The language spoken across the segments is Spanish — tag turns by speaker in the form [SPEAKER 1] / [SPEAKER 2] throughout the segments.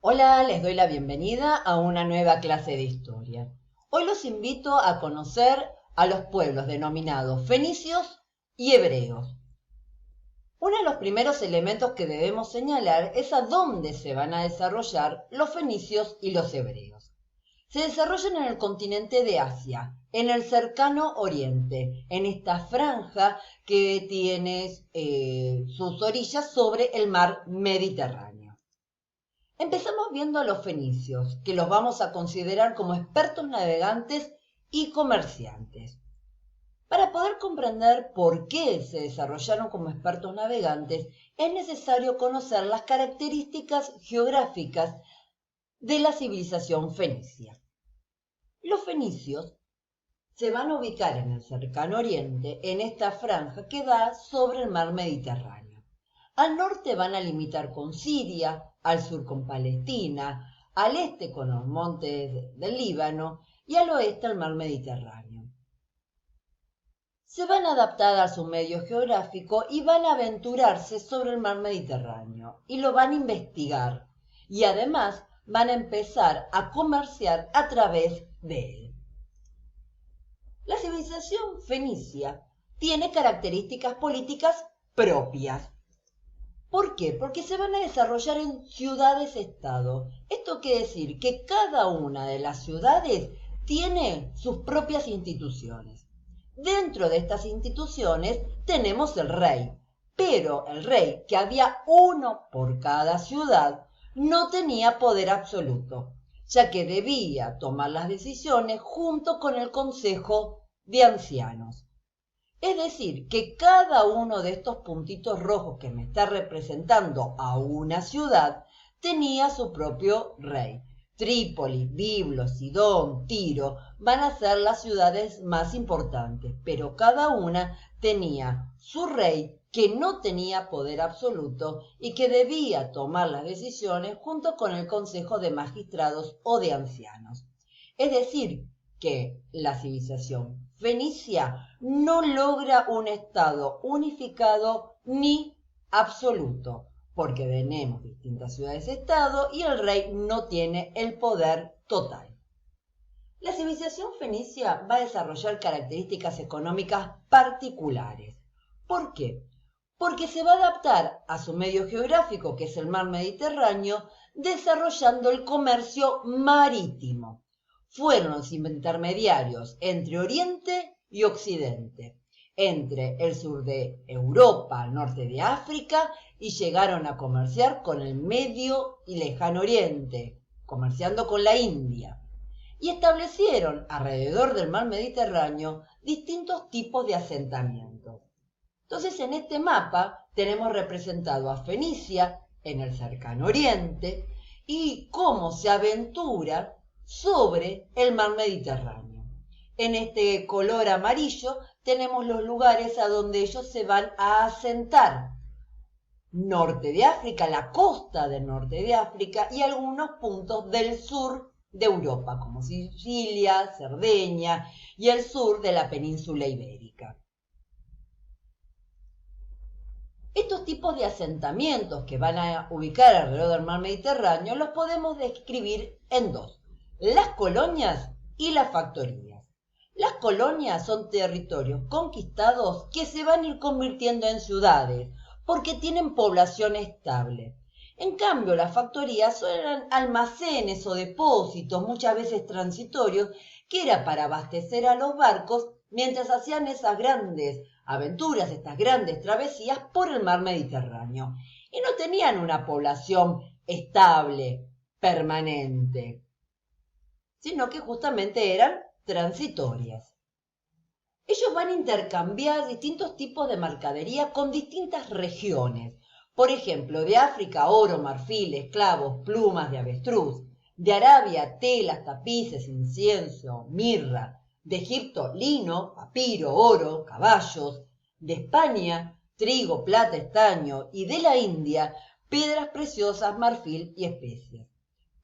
[SPEAKER 1] Hola, les doy la bienvenida a una nueva clase de historia. Hoy los invito a conocer a los pueblos denominados fenicios y hebreos. Uno de los primeros elementos que debemos señalar es a dónde se van a desarrollar los fenicios y los hebreos. Se desarrollan en el continente de Asia, en el cercano oriente, en esta franja que tiene sus orillas sobre el mar Mediterráneo. Empezamos viendo a los fenicios, que los vamos a considerar como expertos navegantes y comerciantes. Para poder comprender por qué se desarrollaron como expertos navegantes, es necesario conocer las características geográficas de la civilización fenicia. Los fenicios se van a ubicar en el cercano oriente, en esta franja que da sobre el mar Mediterráneo. Al norte van a limitar con Siria, al sur con Palestina, al este con los montes del Líbano y al oeste al mar Mediterráneo. Se van a adaptar a su medio geográfico y van a aventurarse sobre el mar Mediterráneo y lo van a investigar y además van a empezar a comerciar a través de él. La civilización fenicia tiene características políticas propias. ¿Por qué? Porque se van a desarrollar en ciudades-estado. Esto quiere decir que cada una de las ciudades tiene sus propias instituciones. Dentro de estas instituciones tenemos el rey, pero el rey, que había uno por cada ciudad, no tenía poder absoluto, ya que debía tomar las decisiones junto con el Consejo de Ancianos. Es decir, que cada uno de estos puntitos rojos que me está representando a una ciudad tenía su propio rey. Trípoli, Biblos, Sidón, Tiro van a ser las ciudades más importantes, pero cada una tenía su rey que no tenía poder absoluto y que debía tomar las decisiones junto con el Consejo de Magistrados o de Ancianos. Es decir, que la civilización fenicia no logra un estado unificado ni absoluto, porque tenemos distintas ciudades-estado y el rey no tiene el poder total. La civilización fenicia va a desarrollar características económicas particulares. ¿Por qué? Porque se va a adaptar a su medio geográfico, que es el mar Mediterráneo, desarrollando el comercio marítimo. Fueron los intermediarios entre Oriente y Occidente, entre el sur de Europa, el norte de África, y llegaron a comerciar con el Medio y Lejano Oriente, comerciando con la India, y establecieron alrededor del mar Mediterráneo distintos tipos de asentamientos. Entonces, en este mapa tenemos representado a Fenicia en el cercano Oriente y cómo se aventura sobre el mar Mediterráneo. En este color amarillo tenemos los lugares a donde ellos se van a asentar. Norte de África, la costa del norte de África y algunos puntos del sur de Europa, como Sicilia, Cerdeña y el sur de la península ibérica. Estos tipos de asentamientos que van a ubicar alrededor del mar Mediterráneo los podemos describir en dos: las colonias y las factorías. Las colonias son territorios conquistados que se van a ir convirtiendo en ciudades porque tienen población estable. En cambio, las factorías eran almacenes o depósitos, muchas veces transitorios, que era para abastecer a los barcos mientras hacían esas grandes aventuras, estas grandes travesías por el mar Mediterráneo. Y no tenían una población estable, permanente, sino que justamente eran transitorias. Ellos van a intercambiar distintos tipos de mercadería con distintas regiones. Por ejemplo, de África, oro, marfil, esclavos, plumas de avestruz. De Arabia, telas, tapices, incienso, mirra. De Egipto, lino, papiro, oro, caballos. De España, trigo, plata, estaño. Y de la India, piedras preciosas, marfil y especias.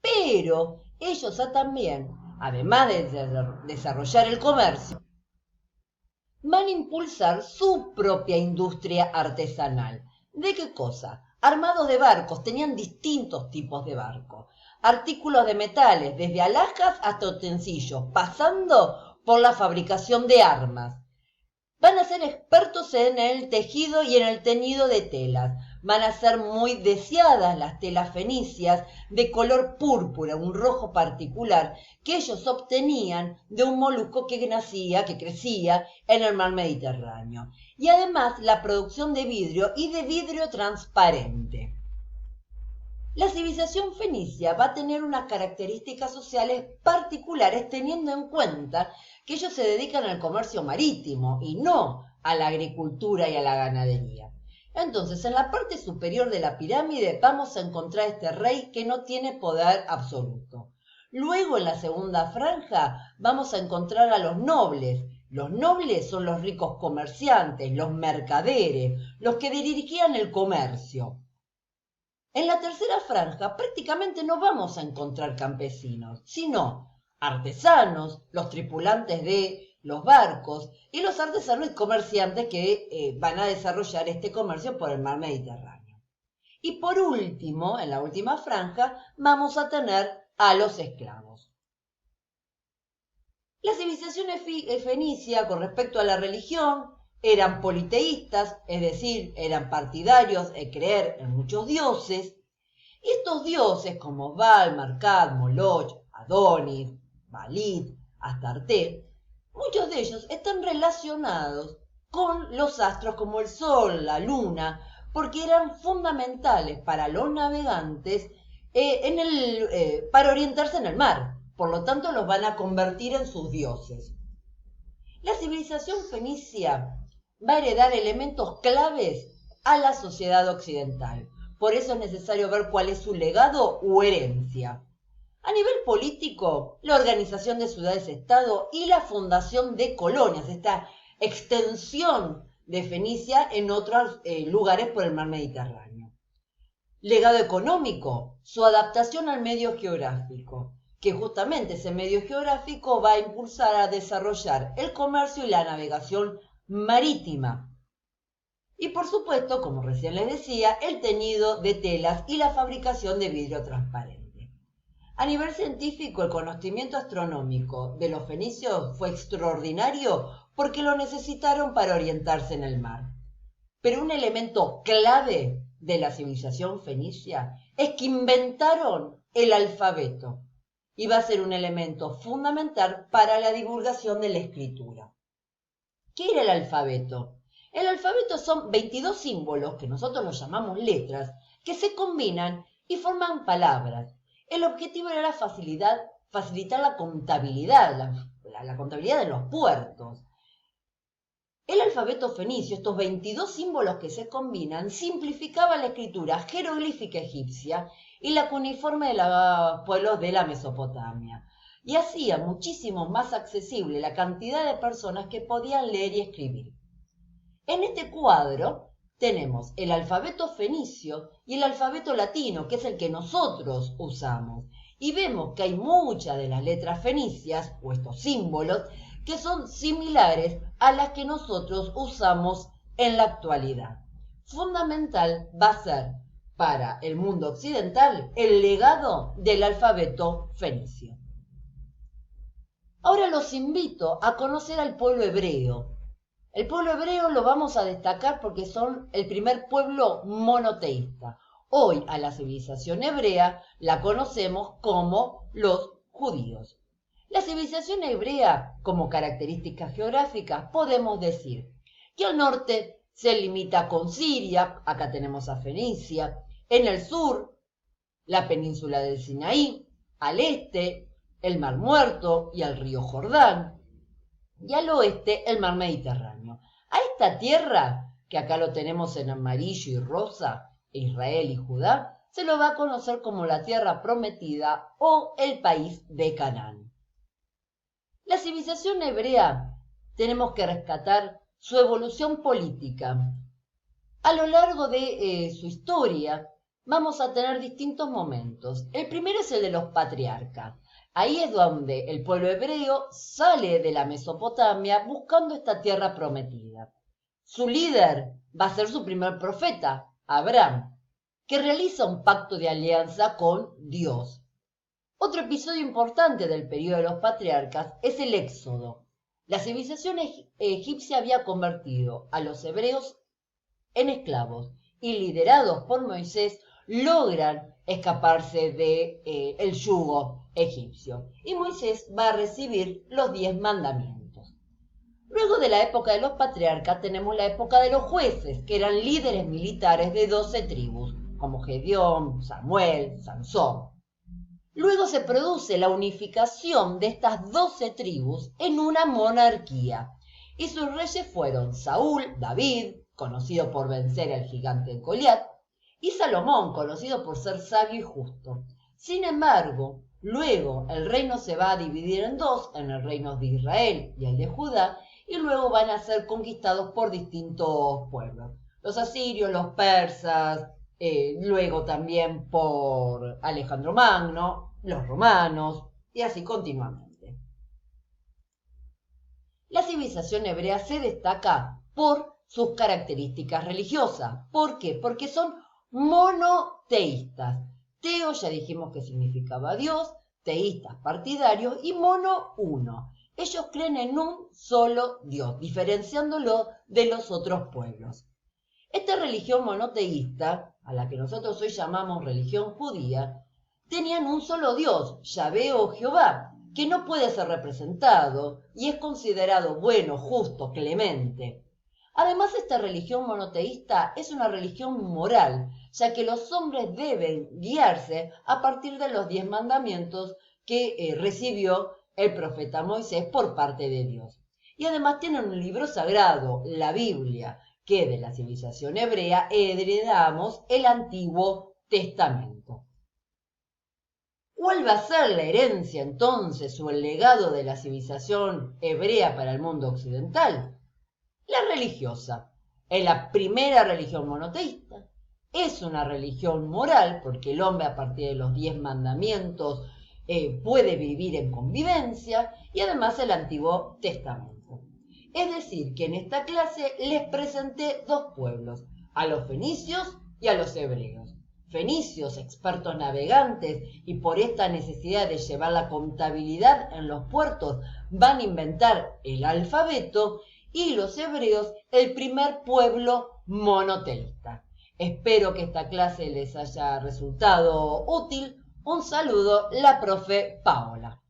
[SPEAKER 1] Pero ellos también, además de desarrollar el comercio, van a impulsar su propia industria artesanal. ¿De qué cosa? armados de barcos, tenían distintos tipos de barcos, artículos de metales, desde alhajas hasta utensilios, pasando por la fabricación de armas. Van a ser expertos en el tejido y en el teñido de telas. Van a ser muy deseadas las telas fenicias de color púrpura, un rojo particular que ellos obtenían de un molusco que crecía en el mar Mediterráneo. Y además la producción de vidrio y de vidrio transparente. La civilización fenicia va a tener unas características sociales particulares teniendo en cuenta que ellos se dedican al comercio marítimo y no a la agricultura y a la ganadería. Entonces, en la parte superior de la pirámide vamos a encontrar este rey que no tiene poder absoluto. Luego, en la segunda franja, vamos a encontrar a los nobles. Los nobles son los ricos comerciantes, los mercaderes, los que dirigían el comercio. En la tercera franja prácticamente no vamos a encontrar campesinos, sino artesanos, los tripulantes de los barcos y los artesanos y comerciantes que van a desarrollar este comercio por el mar Mediterráneo. Y por último, en la última franja, vamos a tener a los esclavos. La civilización fenicia con respecto a la religión eran politeístas, es decir, eran partidarios de creer en muchos dioses, y estos dioses como Baal, Markat, Moloch, Adonis, Balit, Astarte, muchos de ellos están relacionados con los astros como el Sol, la Luna, porque eran fundamentales para los navegantes para orientarse en el mar. Por lo tanto, los van a convertir en sus dioses. La civilización fenicia va a heredar elementos claves a la sociedad occidental. Por eso es necesario ver cuál es su legado u herencia. A nivel político, la organización de ciudades-estado y la fundación de colonias, esta extensión de Fenicia en otros lugares por el mar Mediterráneo. Legado económico, su adaptación al medio geográfico, que justamente ese medio geográfico va a impulsar a desarrollar el comercio y la navegación marítima. Y por supuesto, como recién les decía, el teñido de telas y la fabricación de vidrio transparente. A nivel científico, el conocimiento astronómico de los fenicios fue extraordinario porque lo necesitaron para orientarse en el mar. Pero un elemento clave de la civilización fenicia es que inventaron el alfabeto y va a ser un elemento fundamental para la divulgación de la escritura. ¿Qué era el alfabeto? El alfabeto son 22 símbolos, que nosotros los llamamos letras, que se combinan y forman palabras. El objetivo era facilitar la contabilidad, la contabilidad de los puertos. El alfabeto fenicio, estos 22 símbolos que se combinan, simplificaba la escritura jeroglífica egipcia y la cuneiforme de los pueblos de la Mesopotamia, y hacía muchísimo más accesible la cantidad de personas que podían leer y escribir. En este cuadro tenemos el alfabeto fenicio y el alfabeto latino, que es el que nosotros usamos, y vemos que hay muchas de las letras fenicias, o estos símbolos, que son similares a las que nosotros usamos en la actualidad. Fundamental va a ser para el mundo occidental el legado del alfabeto fenicio. Ahora los invito a conocer al pueblo hebreo. El pueblo hebreo lo vamos a destacar porque son el primer pueblo monoteísta. Hoy a la civilización hebrea la conocemos como los judíos. La civilización hebrea, como características geográficas, podemos decir que al norte se limita con Siria, acá tenemos a Fenicia, en el sur, la península del Sinaí, al este, el Mar Muerto y el río Jordán, y al oeste, el Mar Mediterráneo. A esta tierra, que acá lo tenemos en amarillo y rosa, Israel y Judá, se lo va a conocer como la tierra prometida o el país de Canaán. La civilización hebrea tenemos que rescatar su evolución política. A lo largo de su historia vamos a tener distintos momentos. El primero es el de los patriarcas. Ahí es donde el pueblo hebreo sale de la Mesopotamia buscando esta tierra prometida. Su líder va a ser su primer profeta, Abraham. que realiza un pacto de alianza con Dios. Otro episodio importante del periodo de los patriarcas es el Éxodo. La civilización egipcia había convertido a los hebreos en esclavos y liderados por Moisés logran escaparse del yugo egipcio. Y Moisés va a recibir los 10 mandamientos. Luego de la época de los patriarcas tenemos la época de los jueces, que eran líderes militares de 12 tribus, como Gedeón, Samuel, Sansón. Luego se produce la unificación de estas 12 tribus en una monarquía, y sus reyes fueron Saúl, David, conocido por vencer al gigante Goliat, y Salomón, conocido por ser sabio y justo. Sin embargo, luego el reino se va a dividir en dos, en el reino de Israel y el de Judá, y luego van a ser conquistados por distintos pueblos. Los asirios, los persas, luego también por Alejandro Magno, los romanos, y así continuamente. La civilización hebrea se destaca por sus características religiosas. ¿Por qué? Porque son monoteístas. Teo ya dijimos que significaba Dios, teístas partidarios y mono uno. Ellos creen en un solo Dios, diferenciándolo de los otros pueblos. Esta religión monoteísta, a la que nosotros hoy llamamos religión judía, tenían un solo Dios, Yahvé o Jehová, que no puede ser representado y es considerado bueno, justo, clemente. Además, esta religión monoteísta es una religión moral, ya que los hombres deben guiarse a partir de los 10 mandamientos que recibió el profeta Moisés por parte de Dios. Y además tienen un libro sagrado, la Biblia, que de la civilización hebrea heredamos el Antiguo Testamento. ¿Cuál va a ser la herencia entonces o el legado de la civilización hebrea para el mundo occidental? La religiosa. Es la primera religión monoteísta. Es una religión moral porque el hombre a partir de los 10 mandamientos puede vivir en convivencia y además el Antiguo Testamento. Es decir, que en esta clase les presenté dos pueblos, a los fenicios y a los hebreos. Fenicios, expertos navegantes, y por esta necesidad de llevar la contabilidad en los puertos, van a inventar el alfabeto, y los hebreos, el primer pueblo monoteísta. Espero que esta clase les haya resultado útil. Un saludo, la profe Paola.